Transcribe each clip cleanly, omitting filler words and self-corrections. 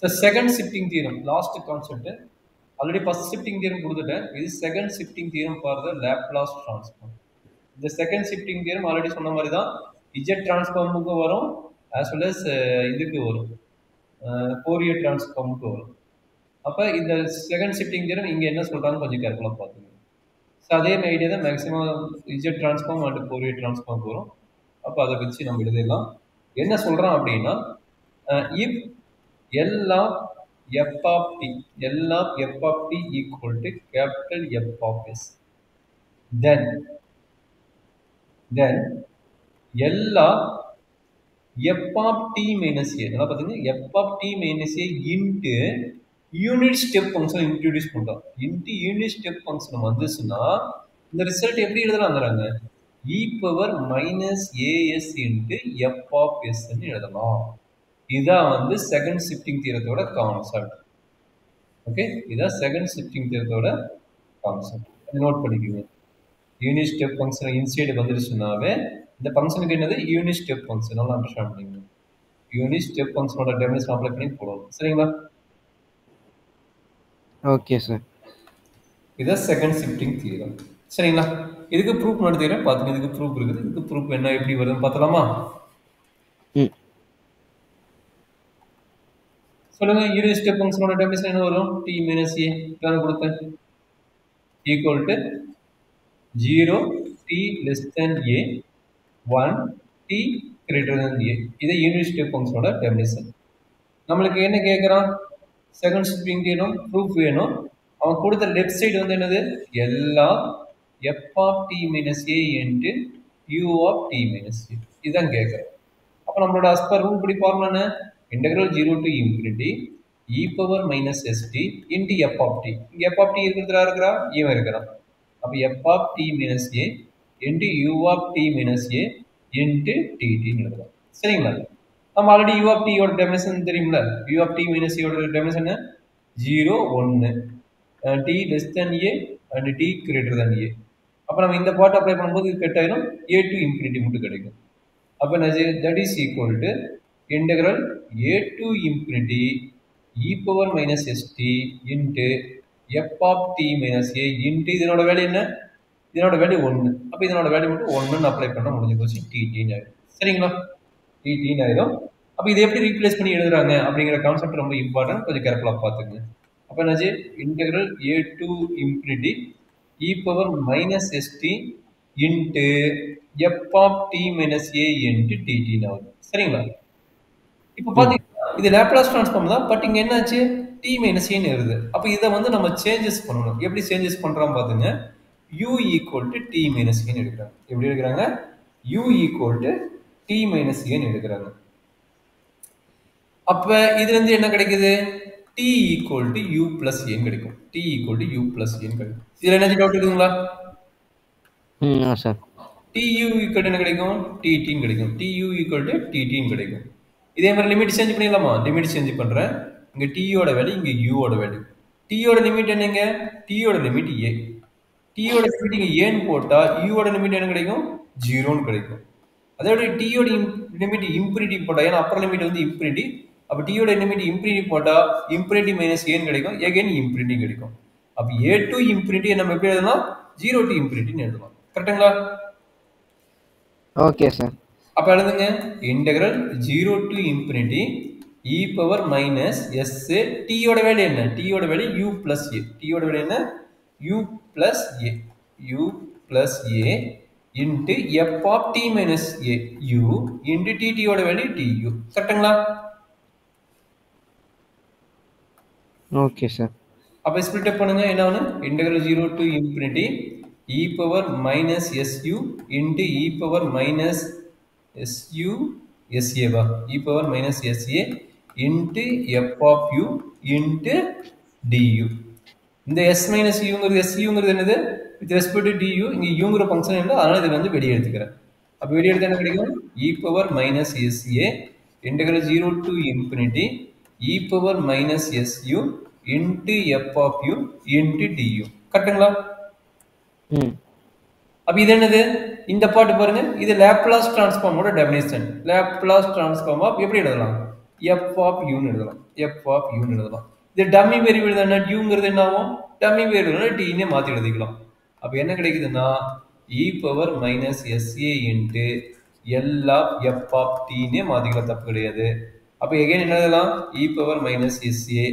So second shifting theorem, last concept. Already first shifting theorem this is second shifting theorem for the Laplace transform. The second shifting theorem already சொன்ன மாதிரி தான் Z transformக்கு வரும் as well as இதுக்கு வரும் Fourier transformக்கு வரும். அப்ப இந்த second shifting theorem இங்க என்ன சொல்றாங்க கொஞ்சம் கேர்ஃபுல்லா பாத்துங்க. சோ அதே ஐடியா தான் maximum Z transform and Fourier transform வரும். அப்ப அத வச்சு நம்ம எழுதலாம். என்ன சொல்றான் அப்படினா if L of f of t equal to capital F of s, then L of f of t minus a, நல்லா பாத்தீங்க, f of t minus a into unit step function introduce பண்றோம். into unit step function வந்துச்சுன்னா இந்த result எப்படி எழுதலாம்ங்கறாங்க, e power minus as into f of s ன்னு எழுதலாம். இதான் வந்து செகண்ட் ஷிஃப்டிங் தியரத்தோட கான்செப்ட். ஓகே, இதான் செகண்ட் ஷிஃப்டிங் தியரத்தோட கான்செப்ட். நோட் பண்ணிக்கோங்க. யூனிட் ஸ்டெப் ஃபங்க்ஷன் இன்சைடு வந்துருச்சுனாவே இந்த ஃபங்க்ஷனுக்கு என்னது யூனிட் ஸ்டெப் ஃபங்க்ஷன். நல்லா அண்டர்ஸ்டாண்ட் பண்ணிக்கோங்க. யூனிட் ஸ்டெப் ஃபங்க்ஷனோட டெஃபினிஷன் அப்ளை பண்ணி போடணும். சரிங்களா? Okay sir. இதான் செகண்ட் ஷிஃப்டிங் தியரம். சரிங்களா? இதுக்கு ப்ரூஃப் நடத்துகிறேன் பாத்துங்க. இதுக்கு ப்ரூஃப் இருக்குது. இதுக்கு ப்ரூஃப் என்ன எப்படி வருதுன்னு பார்த்தலாமா? சொல்லுங்க. யூனிட் ஸ்டெப் ஃபங்க்ஷனோட டெஃபினிஷன் என்ன வரும்? t minus a நான் கொடுத்தேன் equal to 0 t less than a 1 t greater than a. இது யூனிட் ஸ்டெப் ஃபங்க்ஷனோட டெஃபினிஷன். நம்மளுக்கு என்ன கேக்குறான்? செகண்ட் ஷிஃப்டிங் தியரம் ப்ரூஃப் வேணும். அவன் கொடுத்த லெஃப்ட் சைடு வந்து என்னது? L of f of t minus a into u of t minus a. இதான் கேக்குறேன். அப்ப நம்மளோட as per ரூல் படி ஃபார்முலா என்ன? integral 0 to infinity e power minus st into f of t. இங்க f of t இருக்கிறா இவன் இருக்கிறான். அப்ப f of t minus a into u of t minus a into dt ன்னு எழுதலாம். சரிங்களா? நம்ம ஆல்ரெடி u of t யோட டெஃபினிஷன் தெரியும்ல. u of t minus a யோட definition 0 1 t less than a and t greater than a. அப்ப நம்ம இந்த பார்ட் அப்ளை பண்ணும்போது இது கட் ஆயிடும். a to infinity மட்டும் கிடைக்கும். அப்ப that is equal to integral a to infinity e power minus st into f of t minus a into இதனோட வேல்யூ என்ன? இதனோட வேல்யூ 1. அப்ப இதனோட வேல்யூ மட்டும் 1 ன்னு அப்ளை பண்ணா முடிஞ்சு போச்சு. dt ன்னு ஆயிடும். சரிங்களா? dt ன்னு ஆயிடும். அப்ப இதை எப்படி ரீப்ளேஸ் பண்ணி எழுதுறாங்க அப்படிங்கிற கான்செப்ட் ரொம்ப இம்பார்ட்டன்ட். கொஞ்சம் கேர்ஃபுல்லா பாத்துங்க. அப்ப என்னது? integral a to infinity e power minus st into f of t minus a into dt ன்னு ஆகும். சரிங்களா? இப்போ பாத்தீங்கன்னா இது லாப்லாஸ் ட்ரான்ஸ்ஃபார்ம் தான். பட் இங்க என்னாச்சு? t minus a ன்னு வருது. அப்ப இதை வந்து நம்ம சேஞ்சஸ் பண்ணணும். எப்படி சேஞ்சஸ் பண்றோம் பாத்துங்க. u equal to t minus a ன்னு எடுக்கிறாங்க. எப்படி எடுக்கிறாங்க? u equal to t minus a ன்னு எடுக்கிறாங்க. அப்ப இதுல இருந்து என்ன கிடைக்குது? t equal to u plus a ன்னு கிடைக்கும். t equal to u plus a ன்னு கிடைக்கும். இதுல என்ன டவுட் இருக்குங்களா? சார். tu equal to என்ன கிடைக்கும்? tt ன்னு கிடைக்கும். tu equal to tt ன்னு கிடைக்கும். இதே மாதிரி லிமிட் சேஞ்ச் பண்ணிடலாமா? லிமிட் சேஞ்ச் பண்றேன். இங்க t யோட வேல்யூ, இங்க u ஓட வேல்யூ. t யோட லிமிட் என்னங்க? t யோட லிமிட் a. t யோட லிமிட் இங்க a ன்னு போட்டா u ஓட லிமிட் என்ன கிடைக்கும்? 0 ன்னு கிடைக்கும். அதோட t யோட லிமிட் இன்ஃபினிட்டி போட்டா, ஏன்னா அப்பர் லிமிட் வந்து இன்ஃபினிட்டி. அப்ப t யோட லிமிட் இன்ஃபினிட்டி போட்டா இன்ஃபினிட்டி மைனஸ் a ன்னு கிடைக்கும். again இன்ஃபினிட்டி கிடைக்கும். அப்ப a to infinity நம்ம எப்படி எழுதலாம்? 0 to infinity ன்னு எழுதலாம். கரெக்ட்டுங்களா? Okay sir. அப்ப எழுதுங்க. integral 0 to infinity e power minus s. t யோட வேல்யூ என்ன? t யோட value u plus a. t யோட வேல்யூ என்ன? u plus a. u plus a into f of t minus a u into tt யோட value tu. கரெக்ட்டுங்களா? Okay sir. அப்ப split அப் பண்ணுங்க. என்ன ஆகும்? integral 0 to infinity e power minus su into e power minus su sa வா? e power minus sa into f of u into du. இந்த s minus uங்கிறது suங்கிறது என்னது? with respect to du. இங்க uங்கிற function இல்ல, அதனால இதை வந்து வெளியே எடுத்துக்கிறேன். அப்ப வெளியே எடுத்தா என்ன கிடைக்கும்? e power minus sa integral 0 to infinity e power minus su into f of u into du. கரெக்ட்டுங்களா? அப்ப இது என்னது? இந்த பார்ட் பாருங்க. இது லாப்லாஸ் ட்ரான்ஸ்ஃபார்மோட டெஃபினிஷன். லாப்லாஸ் ட்ரான்ஸ்ஃபார்ம் ஆஃப் எப்படி எழுதலாம்? எஃப் ஆஃப் யூன்னு எழுதலாம். எஃப் ஆஃப் யூன்னு எழுதலாம். இது டம்மி வேரியபிள் தானே, யூங்கிறது என்ன ஆகும், டம்மி வேரியபிள் டீனே மாற்றி எழுதிக்கலாம். அப்போ என்ன கிடைக்குதுன்னா e power minus s a into L of F of டீனே மாற்றிக்கலாம், தப்பு கிடையாது. அப்போ எகைன் என்ன எழுதலாம், இ பவர் மைனஸ் எஸ்ஏ,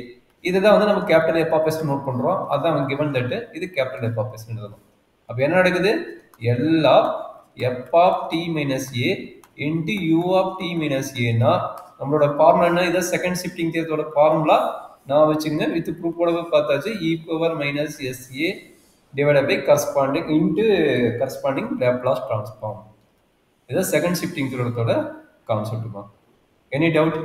இதை தான் வந்து நம்ம capital F of S note பண்ணுறோம். அதான் கிவன் தட்டு, இது கேபிட்டல் எஃப் ஆஃப் எஸ் எழுதலாம். அப்போ என்ன நடக்குது, L of F of T minus A into U of T minus ஏன்னா நம்மளோட ஃபார்முலா என்ன, இதை செகண்ட் ஷிஃப்டிங் தியரத்தோட ஃபார்முலா நான் வச்சுங்க வித் ப்ரூஃபோட பார்த்தாச்சு. E power minus s a divided by corresponding into corresponding Laplace transform. This is second shifting theorem concept. Any doubt?